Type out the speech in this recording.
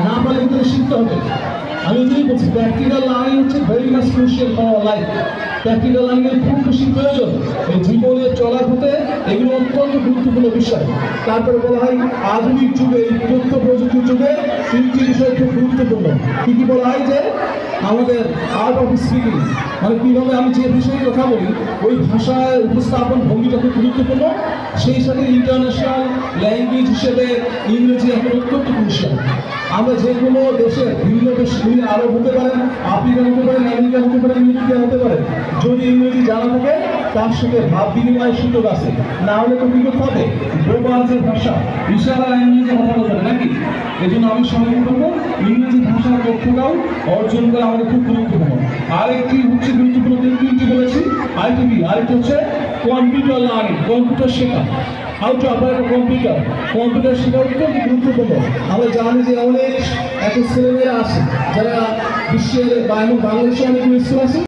না পারলে কিন্তু শিখতে হবে। আমি যদি বলছি প্র্যাকটিক্যাল লার্নিং হচ্ছে very much crucial for life. Practical learning এর খুব বেশি প্রয়োজন এই জীবনে চলার পথে, এগুলো অত্যন্ত গুরুত্বপূর্ণ বিষয়। তারপরে বলা হয় আধুনিক যুগে এই তথ্য প্রযুক্তির যুগে তিনটি বিষয় খুব গুরুত্বপূর্ণ। কি কি বলা হয় যে আমাদের আর্ট অফ স্পিকিং, মানে কীভাবে আমি যে বিষয়ে কথা বলি ওই ভাষায় উপস্থাপন ভঙ্গিটা খুব গুরুত্বপূর্ণ। সেই সাথে ইন্টারন্যাশনাল ল্যাঙ্গুয়েজ হিসেবে ইংরেজি এখন অত্যন্ত ক্রুশিয়াল। আমরা যে কোনো দেশের ভিন্ন দেশ, আরব হতে পারেন, আফ্রিকা হতে পারেন, আমেরিকা হতে পারেন, ইউরোপিয়া হতে পারেন, যদি ইংরেজি জানা থাকে তার সাথে ভাব বিনিময়ের সুযোগ আছে। না হলে তো কি করতে হবে, গ্লোবাল যে ভাষা ইশারা ল্যাঙ্গুয়েজে কথা বলতে হবে নাকি। এই জন্য আমি সবাই বলবো ইংরেজি ভাষার দক্ষতাও অর্জন করা আমাদের খুব গুরুত্বপূর্ণ। আরেকটি হচ্ছে গুরুত্বপূর্ণ, তিনটি বলেছি, আরেকটি হচ্ছে কম্পিউটার লার্নিং, কম্পিউটার শেখা। How to operate a computer শেখা অত্যন্ত গুরুত্বপূর্ণ। আমরা জানি যে অনেক এত ছেলেমেয়েরা আছে যারা বিশ্বের বাংলাদেশে অনেক স্কুল আছে।